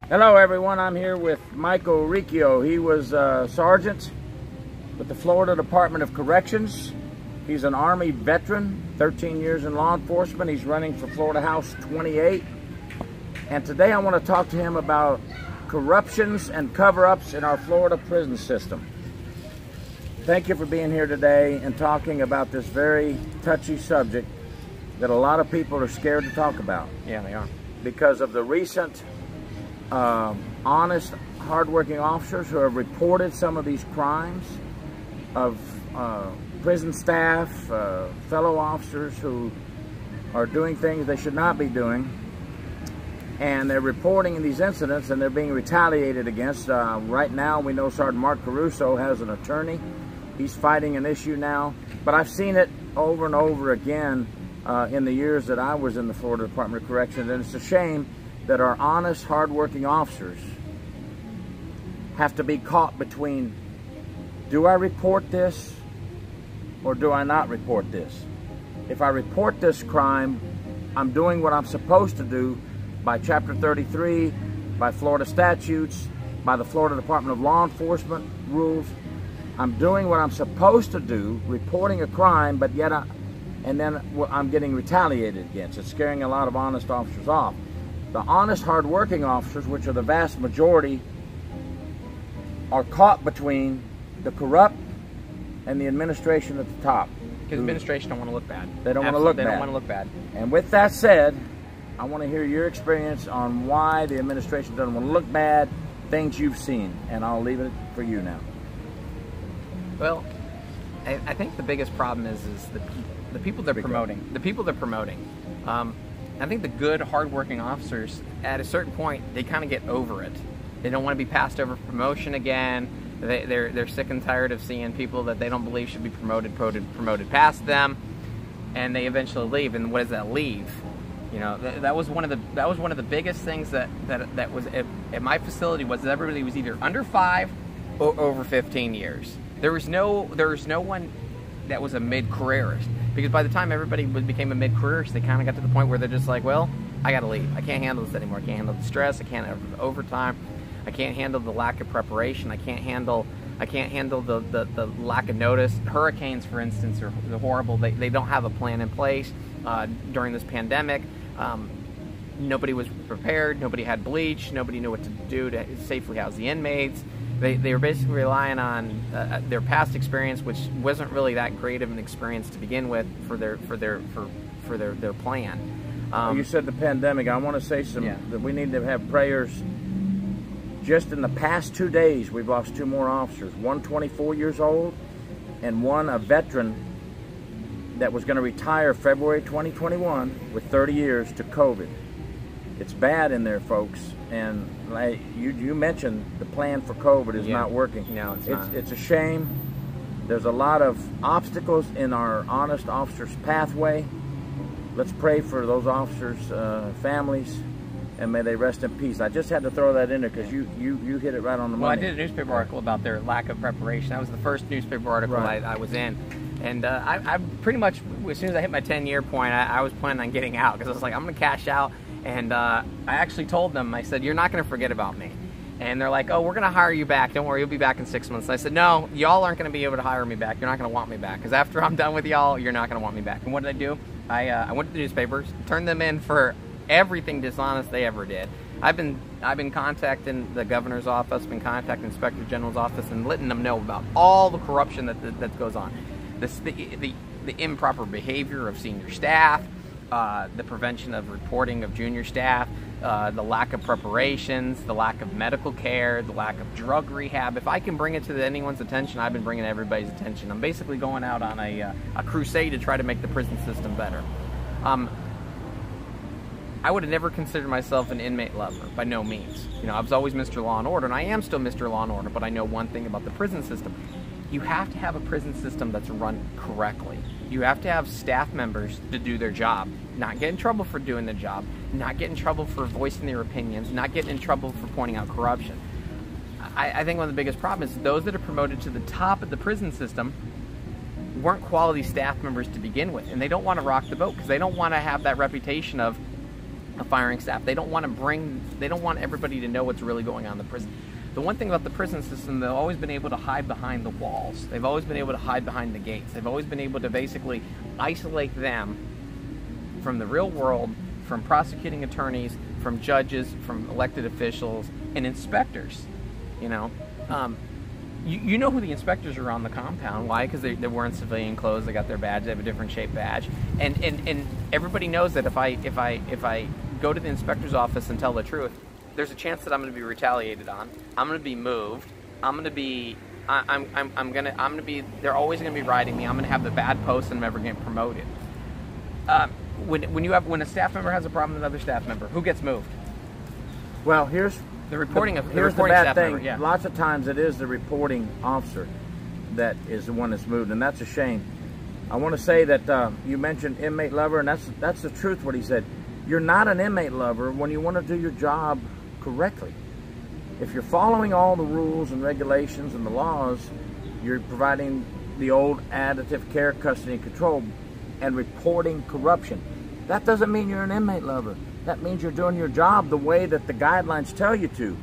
Hello everyone, I'm here with Michael Riccio. He was a sergeant with the Florida Department of Corrections. He's an Army veteran, 13 years in law enforcement. He's running for Florida House 28. And today I want to talk to him about corruptions and cover-ups in our Florida prison system. Thank you for being here today and talking about this very touchy subject that a lot of people are scared to talk about. Yeah, they are. Because of the recent honest, hardworking officers who have reported some of these crimes of prison staff, fellow officers who are doing things they should not be doing, and they're reporting these incidents and they're being retaliated against. Right now we know Sergeant Mark Caruso has an attorney. He's fighting an issue now, but I've seen it over and over again in the years that I was in the Florida Department of Corrections, and it's a shame that our honest, hardworking officers have to be caught between, do I report this or do I not report this? If I report this crime, I'm doing what I'm supposed to do by Chapter 33, by Florida statutes, by the Florida Department of Law Enforcement rules. I'm doing what I'm supposed to do, reporting a crime, but yet I'm getting retaliated against. It's scaring a lot of honest officers off. The honest, hard-working officers, which are the vast majority, are caught between the corrupt and the administration at the top. Because the administration don't want to look bad. They don't want to look bad. They don't want to look bad. And with that said, I want to hear your experience on why the administration doesn't want to look bad, things you've seen, and I'll leave it for you now. Well, I think the biggest problem is the people they're promoting. The people they're promoting. I think the good, hardworking officers, at a certain point, they kind of get over it. They don't want to be passed over for promotion again. They're sick and tired of seeing people that they don't believe should be promoted past them, and they eventually leave. And what does that leave? You know, that was one of the biggest things that was at my facility, was that everybody was either under 5 or over 15 years. There was no one that was a mid-careerist. Because by the time everybody became a mid-careerist, they kind of got to the point where they're just like, well, I got to leave. I can't handle this anymore. I can't handle the stress. I can't handle the overtime. I can't handle the lack of preparation. I can't handle the lack of notice. Hurricanes, for instance, are horrible. They don't have a plan in place during this pandemic. Nobody was prepared. Nobody had bleach. Nobody knew what to do to safely house the inmates. They were basically relying on their past experience, which wasn't really that great of an experience to begin with for their plan. You said the pandemic. I want to say that we need to have prayers. Just in the past 2 days, we've lost 2 more officers. One 24 years old, and one a veteran that was going to retire February 2021 with 30 years to COVID. It's bad in there, folks. And like you mentioned, the plan for COVID is not working. No, it's not. It's a shame. There's a lot of obstacles in our honest officers' pathway. Let's pray for those officers' families, and may they rest in peace. I just had to throw that in there because you hit it right on the money. Well, I did a newspaper article about their lack of preparation. That was the first newspaper article I was in. And I pretty much, as soon as I hit my 10-year point, I was planning on getting out, because I was like, I'm going to cash out. And I actually told them, I said, you're not going to forget about me. And they're like, oh, we're going to hire you back. Don't worry, you'll be back in 6 months. And I said, no, y'all aren't going to be able to hire me back. You're not going to want me back. Because after I'm done with y'all, you're not going to want me back. And what did I do? I went to the newspapers, turned them in for everything dishonest they ever did. I've been contacting the governor's office, been contacting the inspector general's office, and letting them know about all the corruption that goes on. The improper behavior of senior staff, the prevention of reporting of junior staff, the lack of preparations, the lack of medical care, the lack of drug rehab. If I can bring it to anyone's attention, I've been bringing everybody's attention. I'm basically going out on a crusade to try to make the prison system better. I would have never considered myself an inmate lover, by no means. You know, I was always Mr. Law and Order, and I am still Mr. Law and Order, but I know one thing about the prison system. You have to have a prison system that's run correctly. You have to have staff members to do their job, not get in trouble for doing the job, not get in trouble for voicing their opinions, not get in trouble for pointing out corruption. I think one of the biggest problems is those that are promoted to the top of the prison system weren't quality staff members to begin with, and they don't want to rock the boat because they don't want to have that reputation of a firing staff. They don't want everybody to know what's really going on in the prison. The one thing about the prison system, they've always been able to hide behind the walls. They've always been able to hide behind the gates. They've always been able to basically isolate them from the real world, from prosecuting attorneys, from judges, from elected officials, and inspectors. You know, you know who the inspectors are on the compound. Why? Because they're wearing civilian clothes. They got their badge. They have a different shaped badge, and everybody knows that if I go to the inspector's office and tell the truth, there's a chance that I'm going to be retaliated on. I'm going to be moved. I'm going to be. I'm going to be. They're always going to be riding me. I'm going to have the bad post, and I'm never getting promoted. When a staff member has a problem with another staff member, who gets moved? Well, here's the reporting of here's the bad thing. Member, yeah. Lots of times it is the reporting officer that is the one that's moved, and that's a shame. I want to say that you mentioned inmate lover, and that's the truth. What he said. You're not an inmate lover when you want to do your job correctly. If you're following all the rules and regulations and the laws, you're providing the old additive care, custody, and control, and reporting corruption. That doesn't mean you're an inmate lover. That means you're doing your job the way that the guidelines tell you to.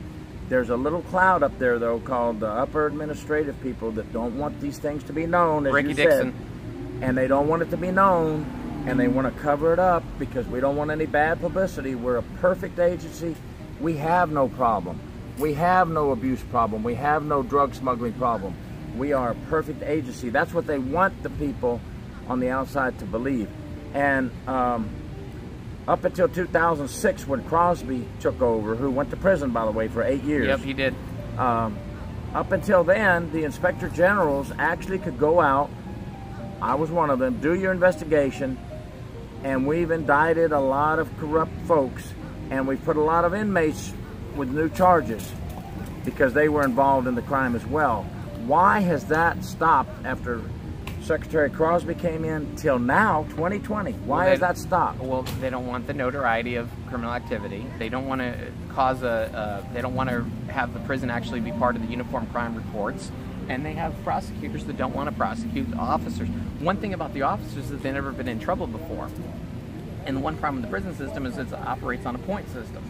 There's a little cloud up there, though, called the upper administrative people that don't want these things to be known, as Ricky you Dixon. said. And they don't want it to be known, and they want to cover it up because we don't want any bad publicity. We're a perfect agency. We have no problem. We have no abuse problem. We have no drug smuggling problem. We are a perfect agency. That's what they want the people on the outside to believe. And up until 2006, when Crosby took over, who went to prison, by the way, for 8 years. Yep, he did. Up until then, the inspector generals actually could go out, I was one of them, do your investigation, and we've indicted a lot of corrupt folks, and we've put a lot of inmates with new charges because they were involved in the crime as well. Why has that stopped after Secretary Crosby came in till now, 2020? Why has that stopped? Well, they don't want the notoriety of criminal activity. They don't want to cause they don't want to have the prison actually be part of the uniform crime reports. And they have prosecutors that don't want to prosecute the officers. One thing about the officers is they've never been in trouble before. And the one problem with the prison system is it operates on a point system.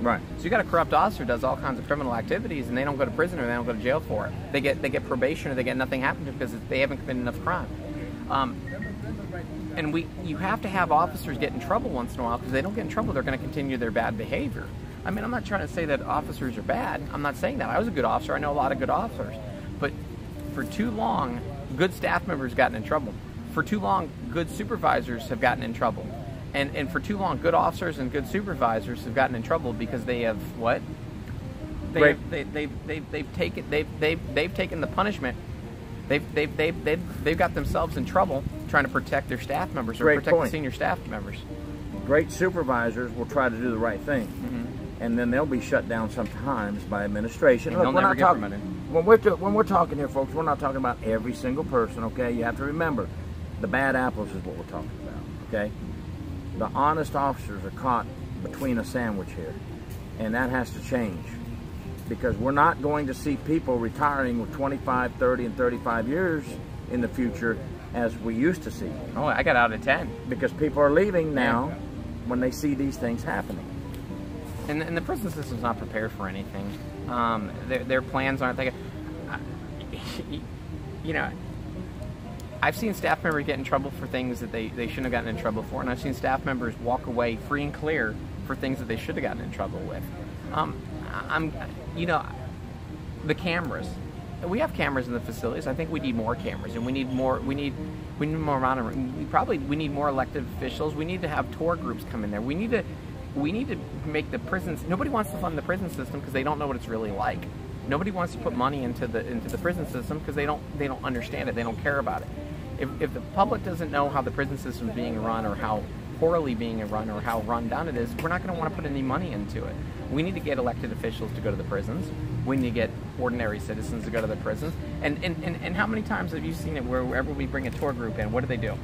Right. So you got a corrupt officer who does all kinds of criminal activities, and they don't go to prison or they don't go to jail for it. They get probation or they get nothing happen to them because they haven't committed enough crime. And you have to have officers get in trouble once in a while, because if they don't get in trouble, they're going to continue their bad behavior. I mean, I'm not trying to say that officers are bad. I'm not saying that. I was a good officer. I know a lot of good officers. But for too long, good staff members have gotten in trouble. For too long, good supervisors have gotten in trouble. And for too long, good officers and good supervisors have gotten in trouble because they have what? They've taken the punishment. They've got themselves in trouble trying to protect their staff members or protect the senior staff members. Great supervisors will try to do the right thing, and then they'll be shut down sometimes by administration. And Look, they'll never get promoted. When we're talking here, folks, we're not talking about every single person. Okay, you have to remember, the bad apples is what we're talking about. Okay. The honest officers are caught between a sandwich here, and that has to change, because we're not going to see people retiring with 25, 30, and 35 years in the future as we used to see. Oh, I got out at 10. Because people are leaving now when they see these things happening. And the prison system's not prepared for anything. Their plans aren't thinking. You know, I've seen staff members get in trouble for things that they shouldn't have gotten in trouble for, and I've seen staff members walk away free and clear for things that they should have gotten in trouble with. You know, the cameras. We have cameras in the facilities. I think we need more cameras, and we need more. We need more monitoring. We need more elected officials. We need to have tour groups come in there. We need to make the prisons. Nobody wants to fund the prison system because they don't know what it's really like. Nobody wants to put money into the prison system because they don't understand it. They don't care about it. If the public doesn't know how the prison system is being run, or how poorly being run, or how run down it is, we're not going to want to put any money into it. We need to get elected officials to go to the prisons. We need to get ordinary citizens to go to the prisons. And how many times have you seen it wherever we bring a tour group in, what do?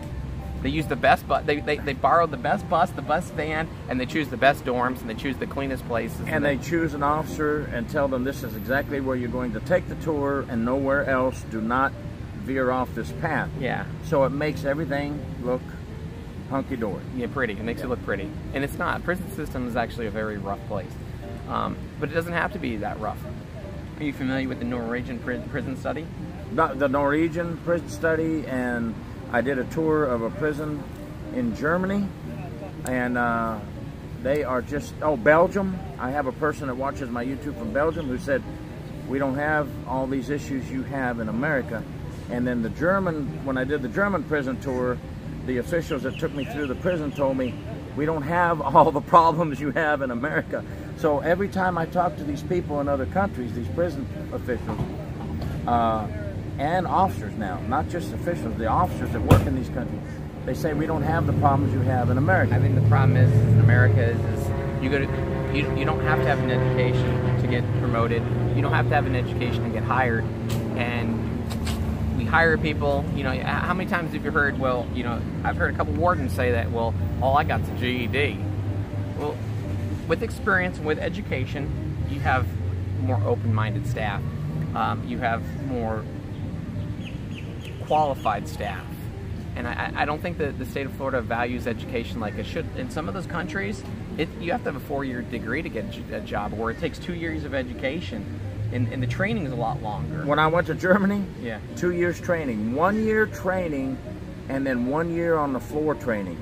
They use the best bus. They borrow the best bus, the bus van, and they choose the best dorms, and they choose the cleanest places. And they choose an officer and tell them this is exactly where you're going to take the tour and nowhere else. Do not veer off this path. Yeah. So it makes everything look hunky-dory. Yeah, pretty. It makes it look pretty. And it's not. Prison system is actually a very rough place. But it doesn't have to be that rough. Are you familiar with the Norwegian prison study? The Norwegian prison study, and I did a tour of a prison in Germany, and they are just, Belgium. I have a person that watches my YouTube from Belgium who said, we don't have all these issues you have in America. And then the German, when I did the German prison tour, the officials that took me through the prison told me, we don't have all the problems you have in America. So every time I talk to these people in other countries, these prison officials, and officers now, not just officials, the officers that work in these countries, they say we don't have the problems you have in America. I mean, the problem is in America is you don't have to have an education to get promoted. You don't have to have an education to get hired. And we hire people, you know, how many times have you heard, well, you know, I've heard a couple wardens say that, well, all I got's a GED. Well, with experience and with education, you have more open-minded staff. You have more qualified staff. And I don't think that the state of Florida values education like it should. In some of those countries, you have to have a 4-year degree to get a job, or it takes 2 years of education. And the training is a lot longer. When I went to Germany, yeah, 2 years training, 1 year training, and then 1 year on the floor training.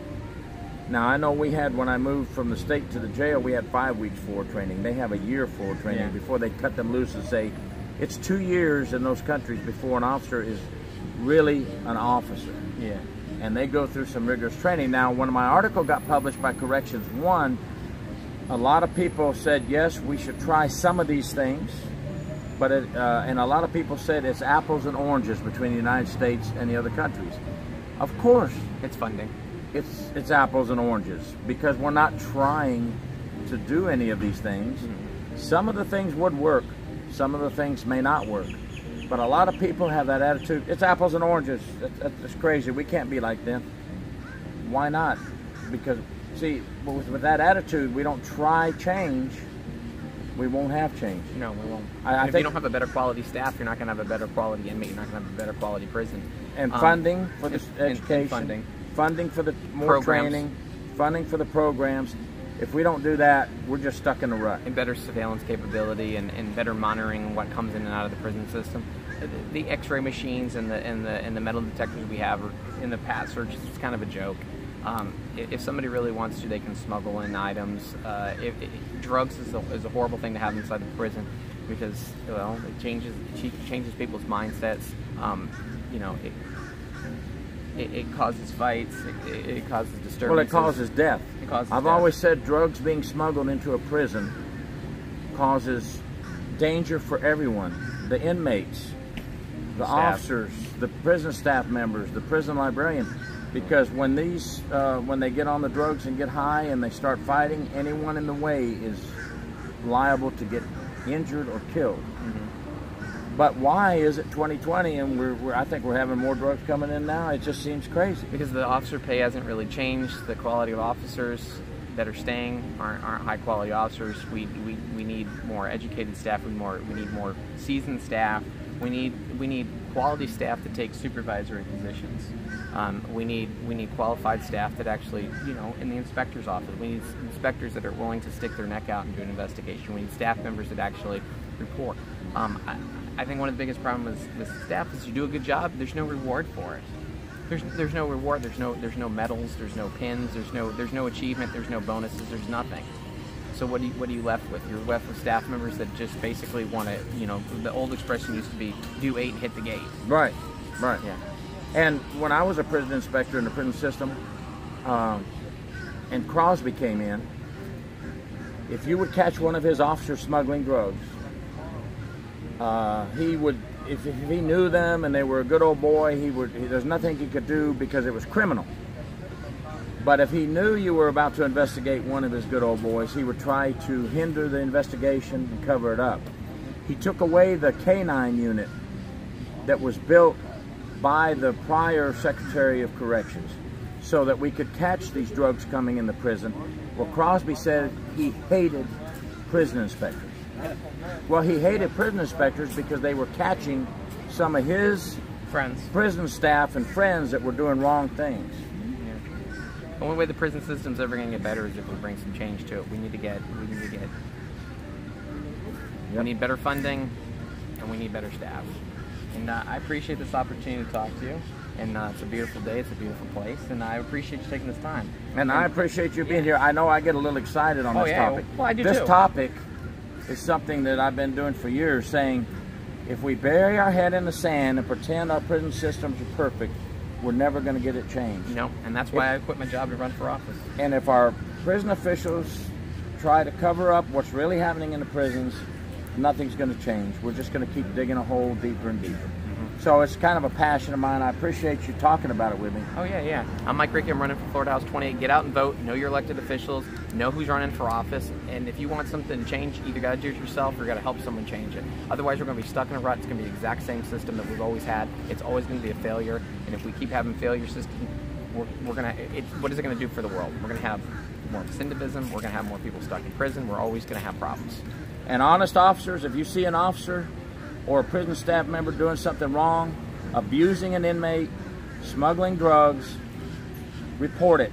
Now I know we had, when I moved from the state to the jail, we had 5 weeks floor training. They have a year floor training before they cut them loose and say, it's 2 years in those countries before an officer is really an officer. Yeah. And they go through some rigorous training. Now, when my article got published by Corrections One, a lot of people said, yes, we should try some of these things. But and a lot of people said it's apples and oranges between the United States and the other countries. Of course, it's funding. It's apples and oranges because we're not trying to do any of these things. Some of the things would work. Some of the things may not work. But a lot of people have that attitude. It's apples and oranges. That's crazy. We can't be like them. Why not? Because, see, with that attitude, we don't try change. We won't have change. No, we won't. If you don't have a better quality staff, you're not going to have a better quality inmate. You're not going to have a better quality prison. And funding for the education. And funding for the more programs. Training. Funding for the programs. If we don't do that, we're just stuck in a rut. And better surveillance capability and better monitoring what comes in and out of the prison system. The X-ray machines and the metal detectors we have in the pat searches, it's kind of a joke. If somebody really wants to, they can smuggle in items. Drugs is a horrible thing to have inside the prison because, well, it changes people's mindsets. You know, it causes fights. It causes disturbances. Well, it causes death. I've always said drugs being smuggled into a prison causes danger for everyone. The inmates, the officers, the prison staff members, the prison librarian. Because when they get on the drugs and get high and they start fighting, anyone in the way is liable to get injured or killed. Mm-hmm. But why is it 2020 and I think we're having more drugs coming in now? It just seems crazy. Because the officer pay hasn't really changed. The quality of officers that are staying aren't high quality officers. We need more educated staff. We need more seasoned staff. We need quality staff to take supervisory positions. We need qualified staff that actually, you know, in the inspector's office. We need inspectors that are willing to stick their neck out and do an investigation. We need staff members that actually report. I think one of the biggest problems with staff is you do a good job, there's no reward for it. There's no reward. There's no medals. There's no pins. There's no achievement. There's no bonuses. There's nothing. So what are you left with? You're left with staff members that just basically want to, you know, the old expression used to be, do 8, hit the gate. Right, right. Yeah. And when I was a prison inspector in the prison system, and Crosby came in, if you would catch one of his officers smuggling drugs, he would, if he knew them and they were a good old boy, there's nothing he could do because it was criminal. But if he knew you were about to investigate one of his good old boys, he would try to hinder the investigation and cover it up. He took away the K-9 unit that was built by the prior Secretary of Corrections so that we could catch these drugs coming in the prison. Well, Crosby said he hated prison inspectors. Well, he hated prison inspectors because they were catching some of his friends, prison staff and friends that were doing wrong things. The only way the prison system's ever going to get better is if we bring some change to it. We need better funding, and we need better staff. And I appreciate this opportunity to talk to you. And it's a beautiful day. It's a beautiful place, and I appreciate you taking this time. And I appreciate you being here. I know I get a little excited on this topic. Well, I do this too. topic is something that I've been doing for years, saying if we bury our head in the sand and pretend our prison systems are perfect, we're never going to get it changed. No, and that's why I quit my job to run for office. And if our prison officials try to cover up what's really happening in the prisons, nothing's going to change. We're just going to keep digging a hole deeper and deeper. So it's kind of a passion of mine. I appreciate you talking about it with me. Oh, yeah. I'm Mike Rickey. I'm running for Florida House 28. Get out and vote. Know your elected officials. Know who's running for office. And if you want something to change, either got to do it yourself or got to help someone change it. Otherwise, we're going to be stuck in a rut. It's going to be the exact same system that we've always had. It's always going to be a failure. And if we keep having failure system, we're going to. What is it going to do for the world? We're going to have more recidivism. We're going to have more people stuck in prison. We're always going to have problems. And honest officers, if you see an officer or a prison staff member doing something wrong, abusing an inmate, smuggling drugs, report it.